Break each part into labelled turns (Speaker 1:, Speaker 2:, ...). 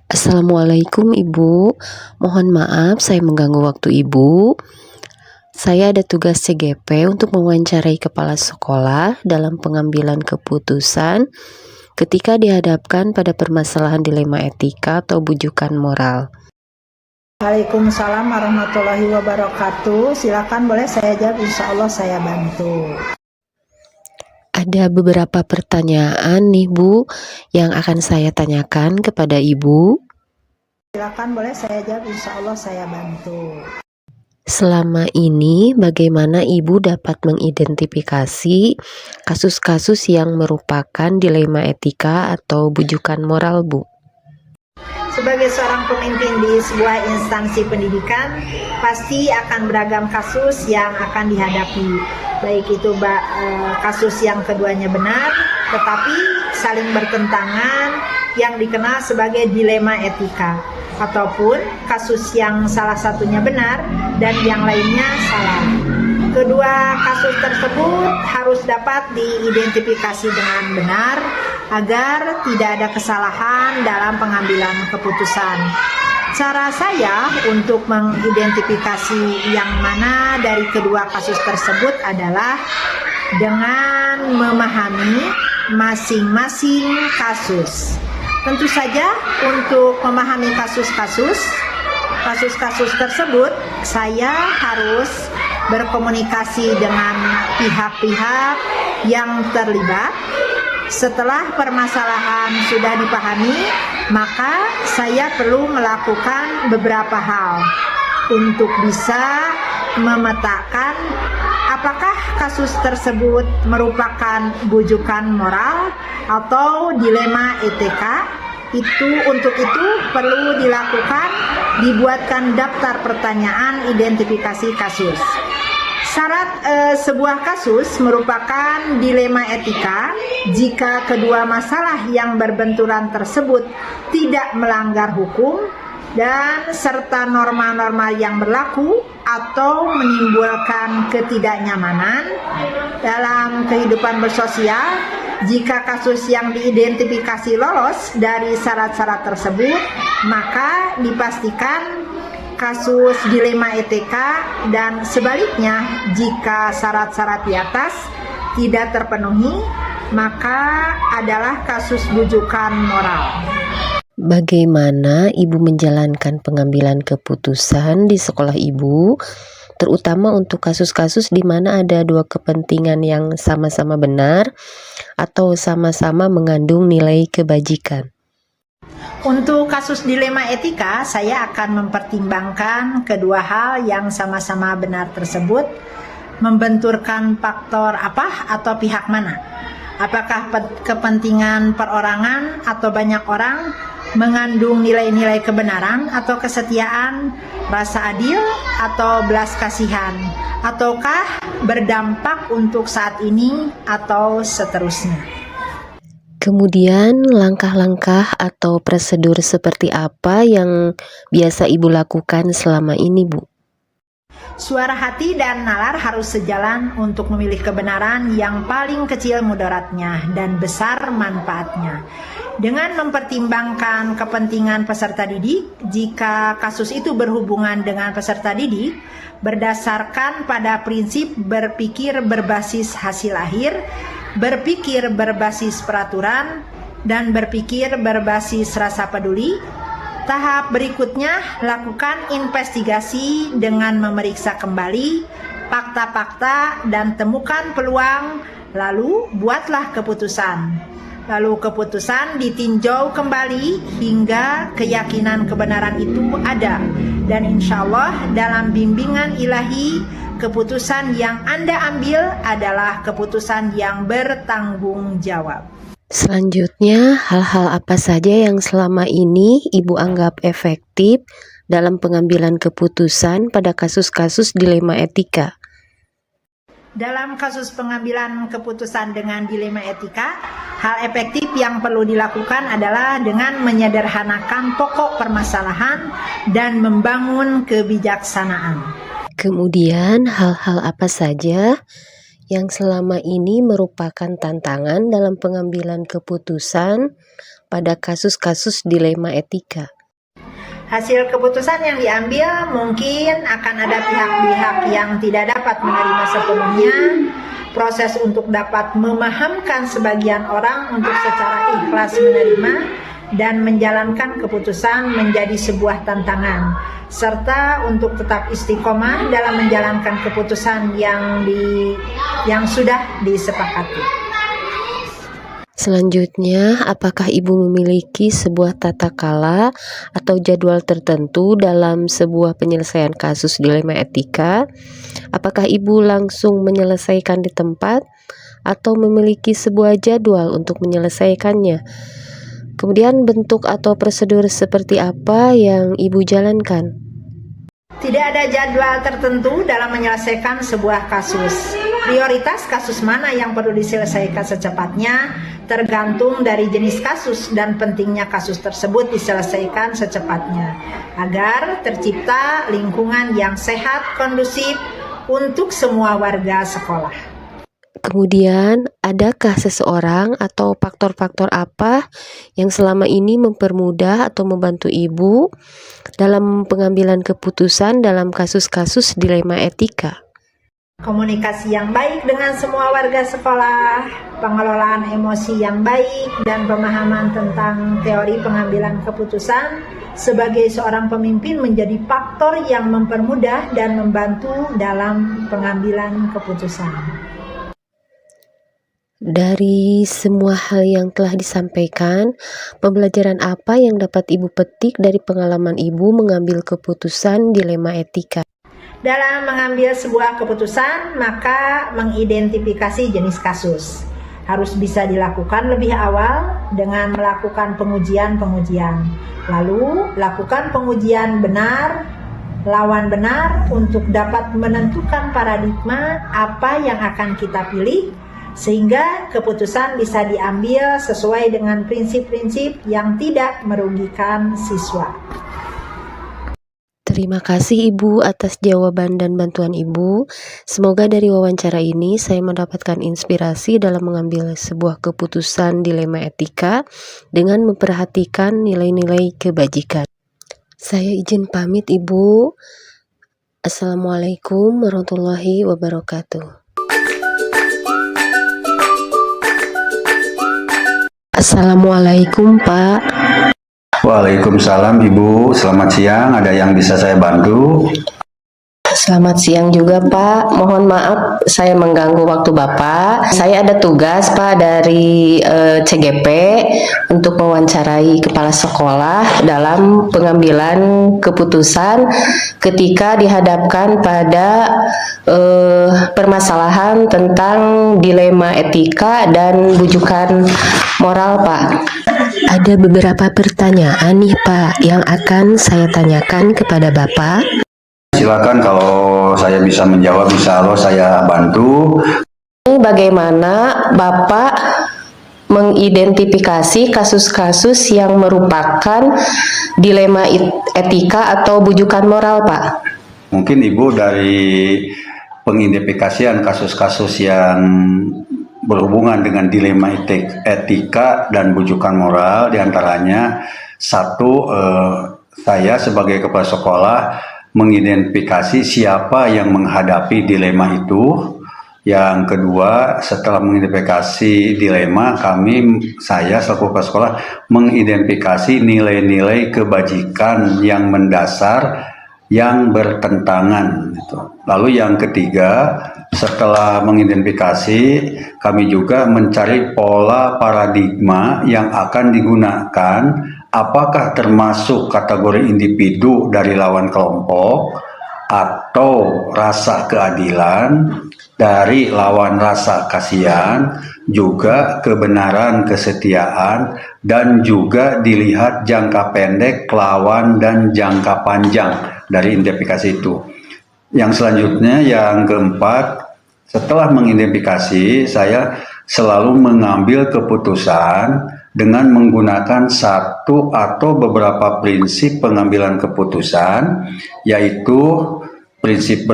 Speaker 1: Assalamualaikum Ibu, mohon maaf saya mengganggu waktu Ibu. Saya ada tugas CGP untuk mewawancarai kepala sekolah dalam pengambilan keputusan ketika dihadapkan pada permasalahan dilema etika atau bujukan moral.
Speaker 2: Waalaikumsalam warahmatullahi wabarakatuh. Silakan, boleh saya jawab, insya Allah saya bantu.
Speaker 1: Ada beberapa pertanyaan nih Bu yang akan saya tanyakan kepada Ibu.
Speaker 2: Silakan, boleh saya jawab, insya Allah saya bantu.
Speaker 1: Selama ini bagaimana Ibu dapat mengidentifikasi kasus-kasus yang merupakan dilema etika atau bujukan moral, Bu?
Speaker 2: Sebagai seorang pemimpin di sebuah instansi pendidikan, pasti akan beragam kasus yang akan dihadapi. Baik itu kasus yang keduanya benar, tetapi saling bertentangan, yang dikenal sebagai dilema etika. Ataupun kasus yang salah satunya benar dan yang lainnya salah. Kedua kasus tersebut harus dapat diidentifikasi dengan benar agar tidak ada kesalahan dalam pengambilan keputusan. Cara saya untuk mengidentifikasi yang mana dari kedua kasus tersebut adalah dengan memahami masing-masing kasus. Tentu saja untuk memahami kasus-kasus tersebut, saya harus berkomunikasi dengan pihak-pihak yang terlibat. Setelah permasalahan sudah dipahami, maka saya perlu melakukan beberapa hal untuk bisa memetakan apakah kasus tersebut merupakan bujukan moral atau dilema etika. Untuk itu perlu dibuatkan daftar pertanyaan identifikasi kasus. Syarat sebuah kasus merupakan dilema etika jika kedua masalah yang berbenturan tersebut tidak melanggar hukum dan serta norma-norma yang berlaku atau menimbulkan ketidaknyamanan dalam kehidupan bersosial. Jika kasus yang diidentifikasi lolos dari syarat-syarat tersebut, maka dipastikan kasus dilema etika, dan sebaliknya jika syarat-syarat di atas tidak terpenuhi, maka adalah kasus bujukan moral.
Speaker 1: Bagaimana Ibu menjalankan pengambilan keputusan di sekolah Ibu, terutama untuk kasus-kasus di mana ada dua kepentingan yang sama-sama benar atau sama-sama mengandung nilai kebajikan?
Speaker 2: Untuk kasus dilema etika, saya akan mempertimbangkan kedua hal yang sama-sama benar tersebut membenturkan faktor apa atau pihak mana. Apakah kepentingan perorangan atau banyak orang mengandung nilai-nilai kebenaran atau kesetiaan, rasa adil atau belas kasihan, ataukah berdampak untuk saat ini atau seterusnya.
Speaker 1: Kemudian langkah-langkah atau prosedur seperti apa yang biasa Ibu lakukan selama ini, Bu?
Speaker 2: Suara hati dan nalar harus sejalan untuk memilih kebenaran yang paling kecil mudaratnya dan besar manfaatnya. Dengan mempertimbangkan kepentingan peserta didik, jika kasus itu berhubungan dengan peserta didik, berdasarkan pada prinsip berpikir berbasis hasil akhir, berpikir berbasis peraturan, dan berpikir berbasis rasa peduli. Tahap berikutnya, lakukan investigasi dengan memeriksa kembali fakta-fakta dan temukan peluang, lalu buatlah keputusan. Lalu keputusan ditinjau kembali hingga keyakinan kebenaran itu ada. Dan insya Allah dalam bimbingan ilahi, keputusan yang Anda ambil adalah keputusan yang bertanggung jawab.
Speaker 1: Selanjutnya, hal-hal apa saja yang selama ini Ibu anggap efektif dalam pengambilan keputusan pada kasus-kasus dilema etika?
Speaker 2: Dalam kasus pengambilan keputusan dengan dilema etika, hal efektif yang perlu dilakukan adalah dengan menyederhanakan pokok permasalahan dan membangun kebijaksanaan.
Speaker 1: Kemudian, hal-hal apa saja yang selama ini merupakan tantangan dalam pengambilan keputusan pada kasus-kasus dilema etika?
Speaker 2: Hasil keputusan yang diambil mungkin akan ada pihak-pihak yang tidak dapat menerima sepenuhnya. Proses untuk dapat memahamkan sebagian orang untuk secara ikhlas menerima dan menjalankan keputusan menjadi sebuah tantangan, serta untuk tetap istiqomah dalam menjalankan keputusan yang sudah disepakati.
Speaker 1: Selanjutnya, apakah Ibu memiliki sebuah tata kala atau jadwal tertentu dalam sebuah penyelesaian kasus dilema etika? Apakah Ibu langsung menyelesaikan di tempat atau memiliki sebuah jadwal untuk menyelesaikannya? Kemudian bentuk atau prosedur seperti apa yang Ibu jalankan?
Speaker 2: Tidak ada jadwal tertentu dalam menyelesaikan sebuah kasus. Prioritas kasus mana yang perlu diselesaikan secepatnya tergantung dari jenis kasus dan pentingnya kasus tersebut diselesaikan secepatnya agar tercipta lingkungan yang sehat, kondusif untuk semua warga sekolah.
Speaker 1: Kemudian, adakah seseorang atau faktor-faktor apa yang selama ini mempermudah atau membantu Ibu dalam pengambilan keputusan dalam kasus-kasus dilema etika?
Speaker 2: Komunikasi yang baik dengan semua warga sekolah, pengelolaan emosi yang baik, dan pemahaman tentang teori pengambilan keputusan sebagai seorang pemimpin menjadi faktor yang mempermudah dan membantu dalam pengambilan keputusan.
Speaker 1: Dari semua hal yang telah disampaikan, pembelajaran apa yang dapat Ibu petik dari pengalaman Ibu mengambil keputusan dilema etika?
Speaker 2: Dalam mengambil sebuah keputusan, maka mengidentifikasi jenis kasus harus bisa dilakukan lebih awal dengan melakukan pengujian-pengujian. Lalu, lakukan pengujian benar, lawan benar untuk dapat menentukan paradigma apa yang akan kita pilih, sehingga keputusan bisa diambil sesuai dengan prinsip-prinsip yang tidak merugikan siswa.
Speaker 1: Terima kasih Ibu atas jawaban dan bantuan Ibu. Semoga dari wawancara ini saya mendapatkan inspirasi dalam mengambil sebuah keputusan dilema etika dengan memperhatikan nilai-nilai kebajikan. Saya izin pamit Ibu. Assalamualaikum warahmatullahi wabarakatuh. Assalamualaikum Pak.
Speaker 3: Waalaikumsalam Ibu, selamat siang. Ada yang bisa saya bantu?
Speaker 1: Selamat siang juga Pak, mohon maaf saya mengganggu waktu Bapak. Saya ada tugas Pak dari CGP untuk mewawancarai kepala sekolah dalam pengambilan keputusan ketika dihadapkan pada permasalahan tentang dilema etika dan bujukan moral Pak. Ada beberapa pertanyaan nih Pak yang akan saya tanyakan kepada Bapak.
Speaker 3: Silakan, kalau saya bisa menjawab, insya Allah saya bantu.
Speaker 1: Bagaimana Bapak mengidentifikasi kasus-kasus yang merupakan dilema etika atau bujukan moral, Pak?
Speaker 3: Mungkin Ibu dari pengidentifikasian kasus-kasus yang berhubungan dengan dilema etika dan bujukan moral, diantaranya satu, saya sebagai kepala sekolah mengidentifikasi siapa yang menghadapi dilema itu. Yang kedua, setelah mengidentifikasi dilema, saya selaku kepala sekolah mengidentifikasi nilai-nilai kebajikan yang mendasar yang bertentangan. Lalu yang ketiga, setelah mengidentifikasi, kami juga mencari pola paradigma yang akan digunakan. Apakah termasuk kategori individu dari lawan kelompok atau rasa keadilan dari lawan rasa kasihan juga kebenaran, kesetiaan, dan juga dilihat jangka pendek, lawan, dan jangka panjang dari identifikasi itu. Yang selanjutnya, yang keempat, setelah mengidentifikasi, saya selalu mengambil keputusan dengan menggunakan satu atau beberapa prinsip pengambilan keputusan, yaitu prinsip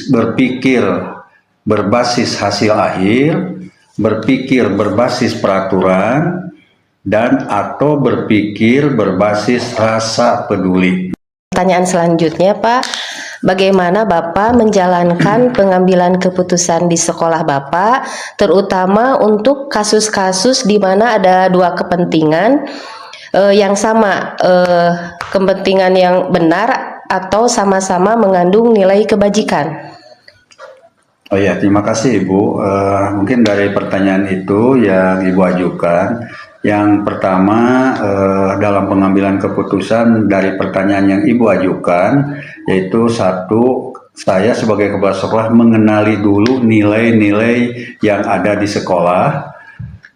Speaker 3: berpikir berbasis hasil akhir, berpikir berbasis peraturan, dan atau berpikir berbasis rasa peduli.
Speaker 1: Pertanyaan selanjutnya, Pak, bagaimana Bapak menjalankan pengambilan keputusan di sekolah Bapak, terutama untuk kasus-kasus di mana ada dua kepentingan yang sama, kepentingan yang benar atau sama-sama mengandung nilai kebajikan?
Speaker 3: Oh ya, terima kasih Ibu. Mungkin dari pertanyaan itu yang Ibu ajukan, yang pertama dalam pengambilan keputusan dari pertanyaan yang Ibu ajukan, yaitu satu, saya sebagai kepala sekolah mengenali dulu nilai-nilai yang ada di sekolah.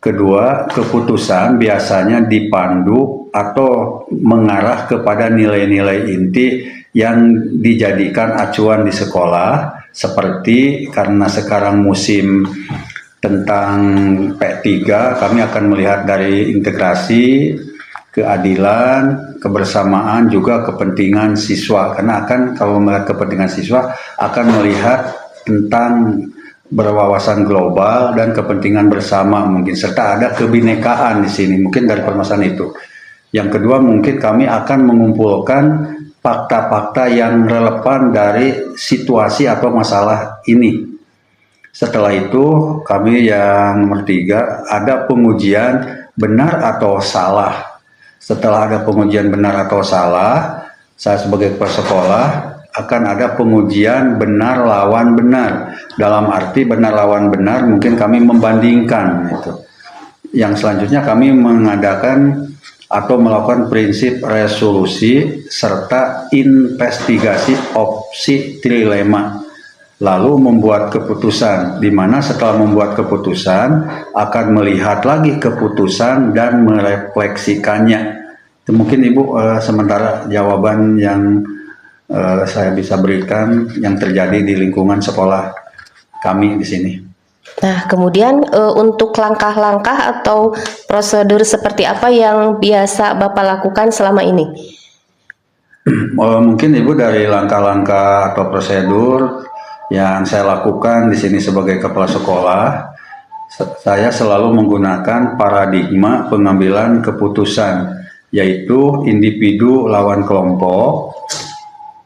Speaker 3: Kedua, keputusan biasanya dipandu atau mengarah kepada nilai-nilai inti yang dijadikan acuan di sekolah, seperti karena sekarang musim tentang P3, kami akan melihat dari integrasi, keadilan, kebersamaan, juga kepentingan siswa. Karena akan kalau melihat kepentingan siswa akan melihat tentang berwawasan global dan kepentingan bersama mungkin, serta ada kebinekaan di sini mungkin dari permasalahan itu. Yang kedua, mungkin kami akan mengumpulkan fakta-fakta yang relevan dari situasi atau masalah ini. Setelah itu, kami yang nomor 3, ada pengujian benar atau salah. Setelah ada pengujian benar atau salah, saya sebagai kepala sekolah akan ada pengujian benar lawan benar. Dalam arti benar lawan benar, mungkin kami membandingkan itu. Yang selanjutnya kami mengadakan atau melakukan prinsip resolusi serta investigasi opsi trilema, lalu membuat keputusan, di mana setelah membuat keputusan akan melihat lagi keputusan dan merefleksikannya. Itu mungkin Ibu sementara jawaban yang saya bisa berikan yang terjadi di lingkungan sekolah kami di sini.
Speaker 1: Nah, kemudian untuk langkah-langkah atau prosedur seperti apa yang biasa Bapak lakukan selama ini?
Speaker 3: Mungkin Ibu dari langkah-langkah atau prosedur yang saya lakukan di sini sebagai kepala sekolah, saya selalu menggunakan paradigma pengambilan keputusan, yaitu individu lawan kelompok,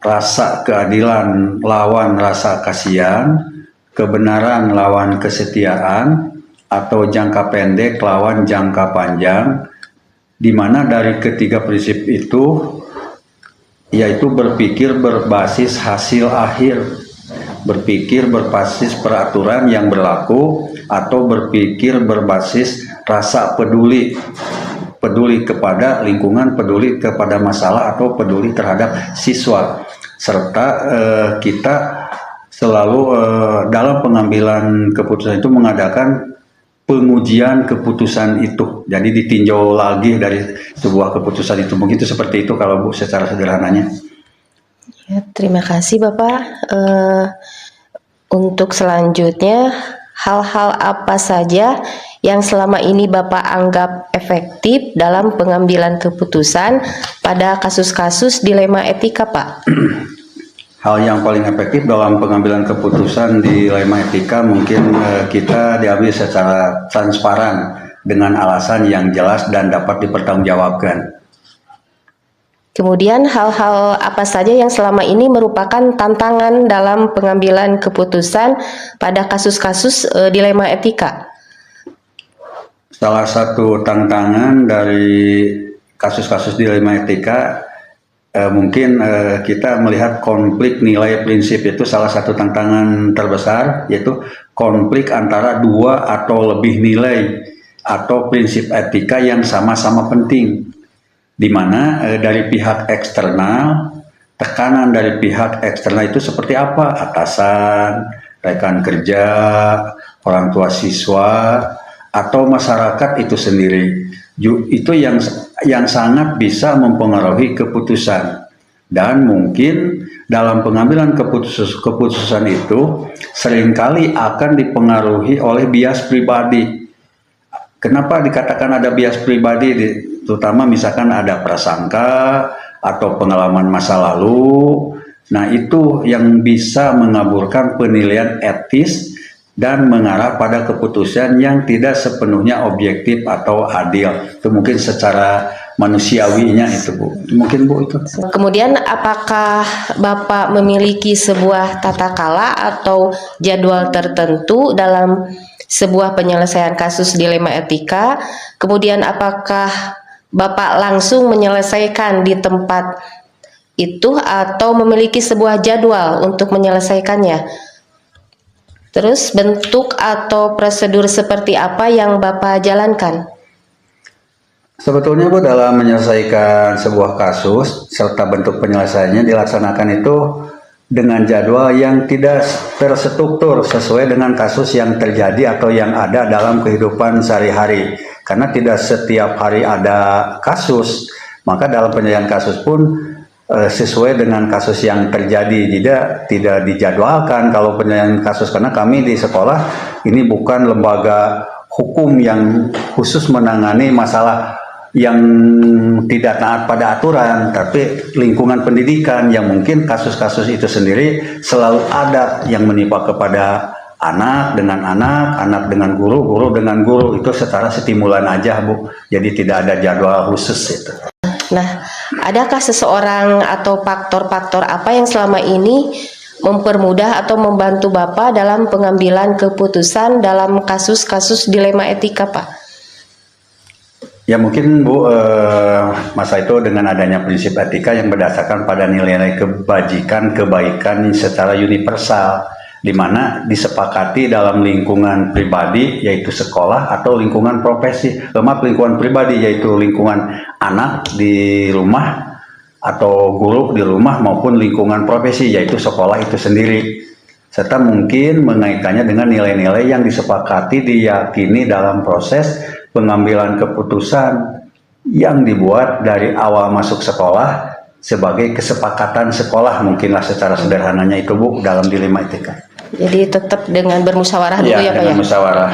Speaker 3: rasa keadilan lawan rasa kasihan, kebenaran lawan kesetiaan, atau jangka pendek lawan jangka panjang, di mana dari ketiga prinsip itu yaitu berpikir berbasis hasil akhir, berpikir berbasis peraturan yang berlaku, atau berpikir berbasis rasa peduli, peduli kepada lingkungan, peduli kepada masalah, atau peduli terhadap siswa. Serta kita selalu dalam pengambilan keputusan itu mengadakan pengujian keputusan itu. Jadi ditinjau lagi dari sebuah keputusan itu. Mungkin itu seperti itu kalau Bu secara sederhananya.
Speaker 1: Ya, terima kasih Bapak. Untuk selanjutnya, hal-hal apa saja yang selama ini Bapak anggap efektif dalam pengambilan keputusan pada kasus-kasus dilema etika, Pak?
Speaker 3: Hal yang paling efektif dalam pengambilan keputusan di dilema etika mungkin kita diambil secara transparan dengan alasan yang jelas dan dapat dipertanggungjawabkan.
Speaker 1: Kemudian hal-hal apa saja yang selama ini merupakan tantangan dalam pengambilan keputusan pada kasus-kasus dilema etika?
Speaker 3: Salah satu tantangan dari kasus-kasus dilema etika mungkin kita melihat konflik nilai prinsip, itu salah satu tantangan terbesar, yaitu konflik antara dua atau lebih nilai atau prinsip etika yang sama-sama penting, di mana dari pihak eksternal, tekanan dari pihak eksternal itu seperti apa? Atasan, rekan kerja, orang tua siswa, atau masyarakat itu sendiri. Itu yang sangat bisa mempengaruhi keputusan. Dan mungkin dalam pengambilan keputusan itu seringkali akan dipengaruhi oleh bias pribadi. Kenapa dikatakan ada bias pribadi? Terutama misalkan ada prasangka atau pengalaman masa lalu. Nah, itu yang bisa mengaburkan penilaian etis dan mengarah pada keputusan yang tidak sepenuhnya objektif atau adil. Itu mungkin secara manusiawinya itu, Bu. Mungkin, Bu, itu.
Speaker 1: Kemudian apakah Bapak memiliki sebuah tata kala atau jadwal tertentu dalam sebuah penyelesaian kasus dilema etika? Kemudian apakah Bapak langsung menyelesaikan di tempat itu atau memiliki sebuah jadwal untuk menyelesaikannya? Terus bentuk atau prosedur seperti apa yang Bapak jalankan?
Speaker 3: Sebetulnya, Bu, dalam menyelesaikan sebuah kasus serta bentuk penyelesaiannya dilaksanakan itu dengan jadwal yang tidak terstruktur sesuai dengan kasus yang terjadi atau yang ada dalam kehidupan sehari-hari. Karena tidak setiap hari ada kasus, maka dalam penyelesaian kasus pun sesuai dengan kasus yang terjadi. Tidak dijadwalkan kalau penyelesaian kasus, karena kami di sekolah ini bukan lembaga hukum yang khusus menangani masalah yang tidak taat pada aturan, tapi lingkungan pendidikan yang mungkin kasus-kasus itu sendiri selalu ada yang menimpa kepada anak dengan anak, anak dengan guru, guru dengan guru. Itu secara stimulan aja, Bu. Jadi tidak ada jadwal khusus itu.
Speaker 1: Nah, adakah seseorang atau faktor-faktor apa yang selama ini mempermudah atau membantu Bapak dalam pengambilan keputusan dalam kasus-kasus dilema etika, Pak?
Speaker 3: Ya mungkin, Bu, masa itu dengan adanya prinsip etika yang berdasarkan pada nilai-nilai kebajikan, kebaikan secara universal, di mana disepakati dalam lingkungan pribadi yaitu sekolah atau lingkungan profesi. Lingkungan pribadi yaitu lingkungan anak di rumah atau guru di rumah maupun lingkungan profesi yaitu sekolah itu sendiri. Serta mungkin mengaitkannya dengan nilai-nilai yang disepakati diyakini dalam proses pengambilan keputusan yang dibuat dari awal masuk sekolah sebagai kesepakatan sekolah, mungkinlah secara sederhananya itu, Bu, dalam dilema etika.
Speaker 1: Jadi tetap dengan bermusyawarah dulu ya Pak ya?
Speaker 3: Musyawarah.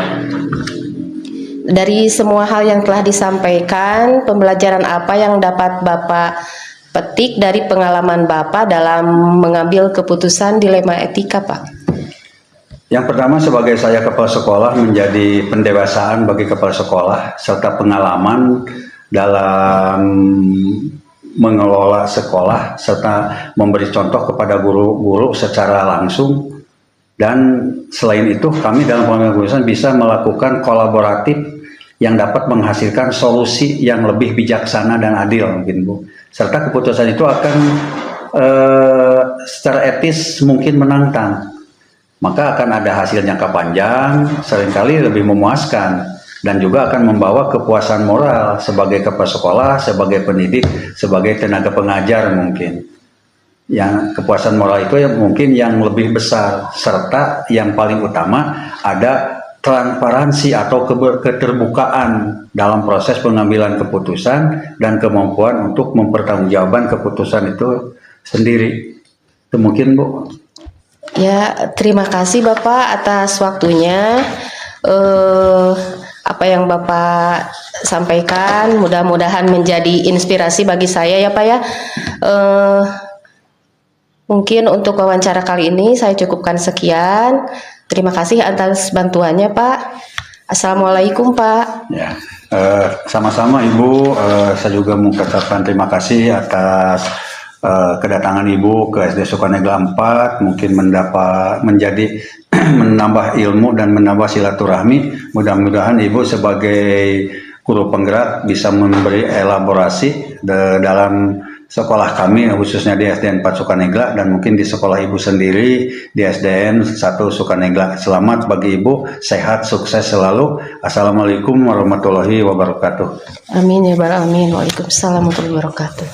Speaker 1: Dari semua hal yang telah disampaikan, pembelajaran apa yang dapat Bapak petik dari pengalaman Bapak dalam mengambil keputusan dilema etika, Pak?
Speaker 3: Yang pertama, sebagai saya kepala sekolah, menjadi pendewasaan bagi kepala sekolah serta pengalaman dalam mengelola sekolah serta memberi contoh kepada guru-guru secara langsung. Dan selain itu, kami dalam pengambilan keputusan bisa melakukan kolaboratif yang dapat menghasilkan solusi yang lebih bijaksana dan adil, mungkin, Bu. Serta keputusan itu akan secara etis mungkin menantang. Maka akan ada hasil jangka panjang, seringkali lebih memuaskan, dan juga akan membawa kepuasan moral sebagai kepala sekolah, sebagai pendidik, sebagai tenaga pengajar mungkin. Yang kepuasan moral itu yang mungkin yang lebih besar, serta yang paling utama ada transparansi atau keterbukaan dalam proses pengambilan keputusan dan kemampuan untuk mempertanggungjawabkan keputusan itu sendiri. Itu mungkin, Bu.
Speaker 1: Ya, terima kasih Bapak atas waktunya. Apa yang Bapak sampaikan mudah-mudahan menjadi inspirasi bagi saya ya Pak ya. Mungkin untuk wawancara kali ini saya cukupkan sekian. Terima kasih atas bantuannya, Pak. Assalamualaikum, Pak.
Speaker 3: Ya, sama-sama Ibu. Saya juga mengucapkan terima kasih atas kedatangan Ibu ke SD Sukanegla 4. Mungkin menjadi menambah ilmu dan menambah silaturahmi. Mudah-mudahan Ibu sebagai guru penggerak bisa memberi elaborasi dalam sekolah kami, khususnya di SDN 4 Sukanegla, dan mungkin di sekolah Ibu sendiri di SDN 1 Sukanegla. Selamat bagi Ibu, sehat, sukses selalu. Assalamualaikum warahmatullahi wabarakatuh.
Speaker 1: Amin ya rabbal alamin. Waalaikumsalam warahmatullahi wabarakatuh.